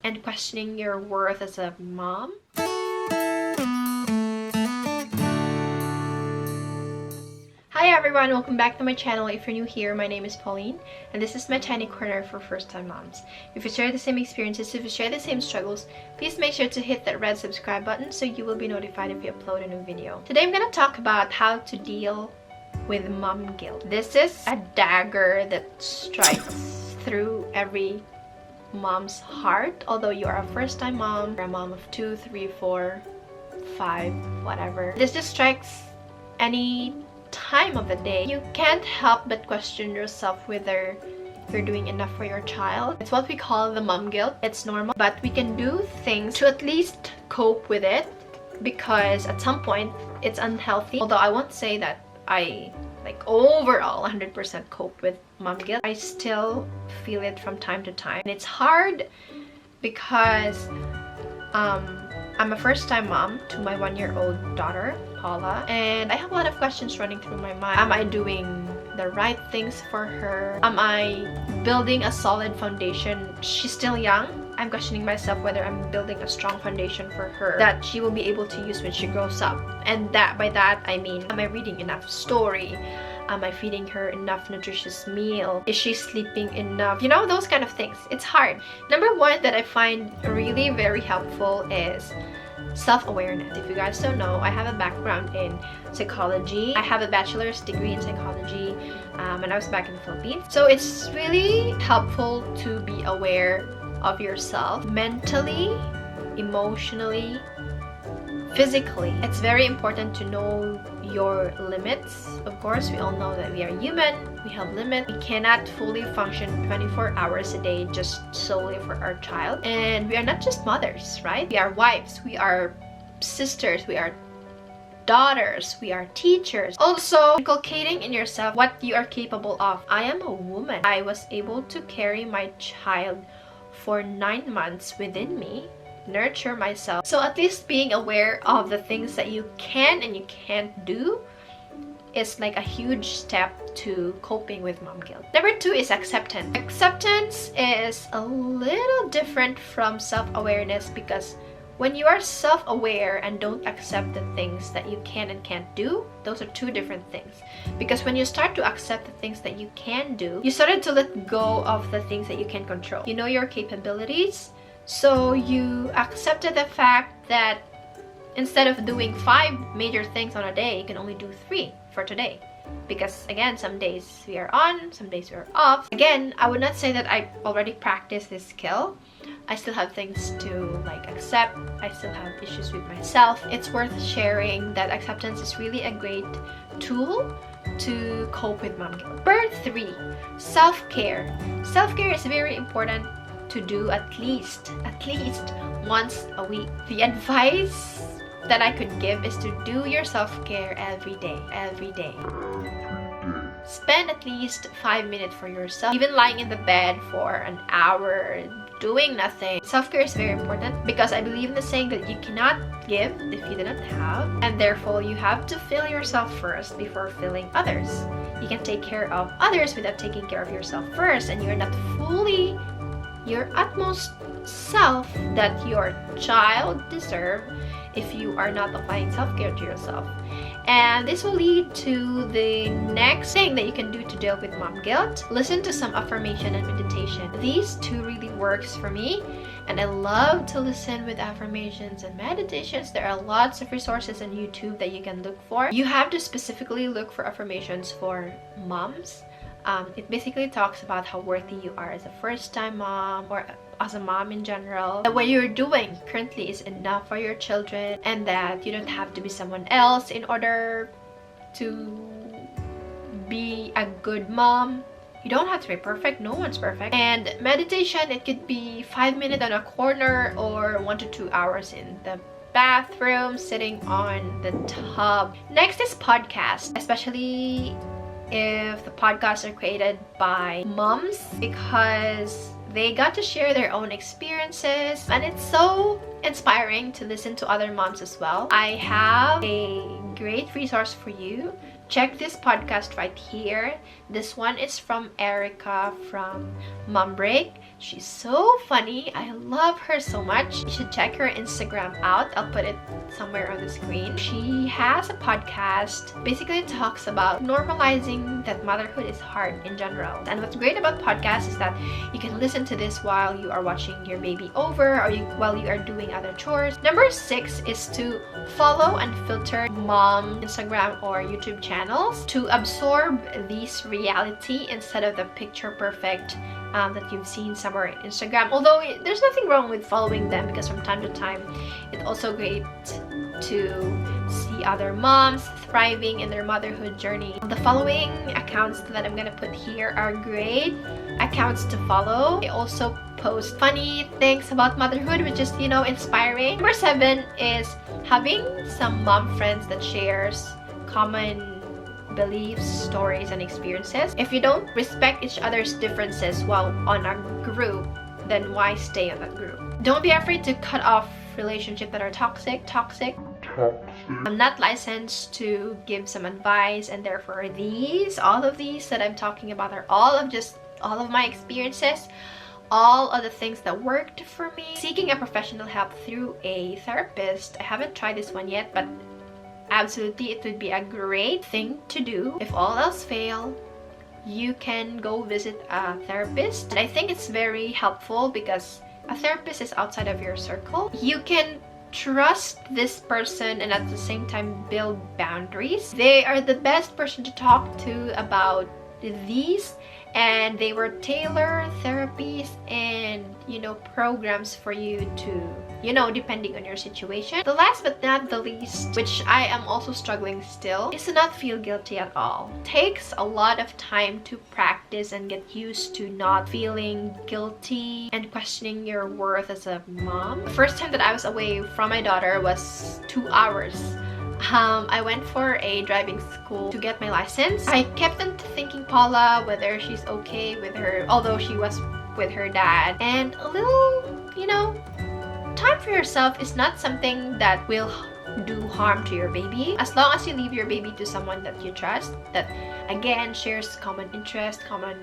and questioning your worth as a mom. Hi everyone, welcome back to my channel. If you're new here, my name is Pauline, and this is my tiny corner for first-time moms. If you share the same experiences, if you share the same struggles, please make sure to hit that red subscribe button so you will be notified if we upload a new video. Today I'm going to talk about how to deal with mom guilt. This is a dagger that strikes through every mom's heart, although you are a first-time mom, or a mom of 2, 3, 4, 5, whatever. This just strikes any time of the day. You can't help but question yourself whether you're doing enough for your child. It's what we call the mom guilt. It's normal, but we can do things to at least cope with it, because at some point it's unhealthy. Although I won't say that I overall 100% cope with mom guilt. I still feel it from time to time, and it's hard because I'm a first-time mom to my 1-year-old daughter, Paula, and I have a lot of questions running through my mind. Am I doing the right things for her? Am I building a solid foundation? She's still young. I'm questioning myself whether I'm building a strong foundation for her that she will be able to use when she grows up. And by that I mean, am I reading enough story? Am I feeding her enough nutritious meal? Is she sleeping enough? You know, those kind of things. It's hard. Number one that I find really very helpful is self-awareness. If you guys don't know, I have a background in psychology. I have a bachelor's degree in psychology, and I was back in the Philippines. So it's really helpful to be aware of yourself mentally, emotionally, physically. It's very important to know your limits. Of course, we all know that we are human, we have limits. We cannot fully function 24 hours a day just solely for our child. And we are not just mothers, right? We are wives, we are sisters, we are daughters, we are teachers. Also, inculcating in yourself what you are capable of. I am a woman. I was able to carry my child for 9 months within me, nurture myself. So at least being aware of the things that you can and you can't do is like a huge step to coping with mom guilt. Number 2 is acceptance. Acceptance is a little different from self-awareness, because when you are self-aware and don't accept the things that you can and can't do, those are two different things. Because when you start to accept the things that you can do, you started to let go of the things that you can control. You know your capabilities, so you accepted the fact that instead of doing 5 major things on a day, you can only do 3 for today. Because again, some days we are on, some days we are off. Again, I would not say that I already practiced this skill. I still have things to accept. I still have issues with myself. It's worth sharing that acceptance is really a great tool to cope with mom guilt. Number 3, self-care. Self-care is very important to do at least once a week. The advice that I could give is to do your self-care every day. Spend at least 5 minutes for yourself. Even lying in the bed for an hour doing nothing. Self-care is very important, because I believe in the saying that you cannot give if you do not have, and therefore you have to fill yourself first before filling others. You can take care of others without taking care of yourself first, and you're not fully your utmost self that your child deserves if you are not applying self-care to yourself. And this will lead to the next thing that you can do to deal with mom guilt. Listen to some affirmation and meditation. These two really works for me, and I love to listen with affirmations and meditations. There are lots of resources on YouTube that you can look for. You have to specifically look for affirmations for moms. It basically talks about how worthy you are as a first-time mom, or as a mom in general. That what you're doing currently is enough for your children, and that you don't have to be someone else in order to be a good mom. You don't have to be perfect. No one's perfect. And meditation, it could be 5 minutes on a corner, or 1 to 2 hours in the bathroom, sitting on the tub. Next is podcast, especially if the podcasts are created by moms, because they got to share their own experiences, and it's so inspiring to listen to other moms as well. I have a great resource for you check this podcast right here. This one is from Erica from Mom Break. She's so funny. I love her so much. You should check her Instagram out. I'll put it somewhere on the screen. She has a podcast. Basically, it talks about normalizing that motherhood is hard in general. And what's great about podcasts is that you can listen to this while you are watching your baby over or while you are doing other chores. Number 6 is to follow and filter mom Instagram or YouTube channels to absorb this reality instead of the picture perfect that you've seen somewhere on Instagram. Although there's nothing wrong with following them, because from time to time it's also great to see other moms thriving in their motherhood journey. The following accounts that I'm gonna put here are great accounts to follow. They also post funny things about motherhood, which is, you know, inspiring. Number 7 is having some mom friends that shares common beliefs, stories, and experiences. If you don't respect each other's differences while on a group, then why stay on that group? Don't be afraid to cut off relationships that are toxic. I'm not licensed to give some advice, and therefore all of these that I'm talking about are all of my experiences, all of the things that worked for me. Seeking a professional help through a therapist. I haven't tried this one yet, but absolutely it would be a great thing to do. If all else fail, you can go visit a therapist. And I think it's very helpful because a therapist is outside of your circle. You can trust this person and at the same time build boundaries. They are the best person to talk to about these, and they were tailored therapies and, you know, programs for you to, you know, depending on your situation. The last but not the least, which I am also struggling still, is to not feel guilty at all. It takes a lot of time to practice and get used to not feeling guilty and questioning your worth as a mom. The first time that I was away from my daughter was 2 hours. I went for a driving school to get my license. I kept on thinking Paula, whether she's okay with her, although she was with her dad. And a little, you know, time for yourself is not something that will do harm to your baby. As long as you leave your baby to someone that you trust, that again shares common interest, common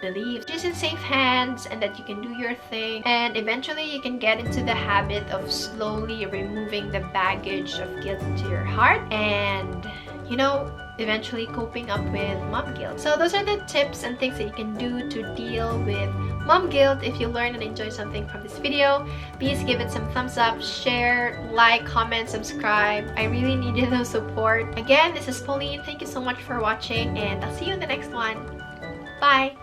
beliefs, she's in safe hands, and that you can do your thing, and eventually you can get into the habit of slowly removing the baggage of guilt into your heart, and, you know, eventually coping up with mom guilt. So those are the tips and things that you can do to deal with mom guilt. If you learn and enjoy something from this video, please give it some thumbs up, share, like, comment, subscribe. I really needed the support. Again, this is Pauline. Thank you so much for watching, and I'll see you in the next one. Bye!